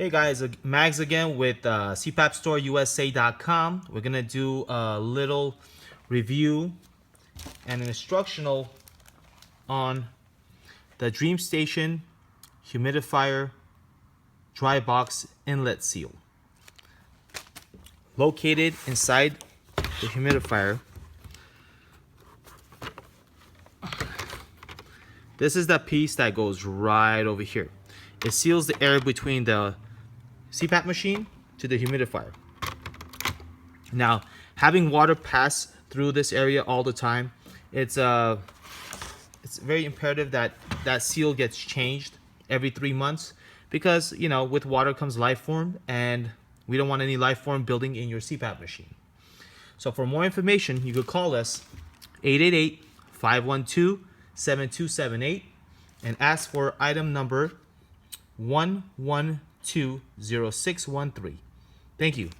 Hey guys, Mags again with CPAPStoreUSA.com. We're gonna do a little review and an instructional on the Dream Station humidifier dry box inlet seal. Located inside the humidifier, this is the piece that goes right over here. It seals the air between the CPAP machine to the humidifier. Now, having water pass through this area all the time, it's very imperative that that seal gets changed every 3 months because, you know, with water comes life form and we don't want any life form building in your CPAP machine. So for more information, you could call us 888-512-7278 and ask for item number 1120613. Thank you.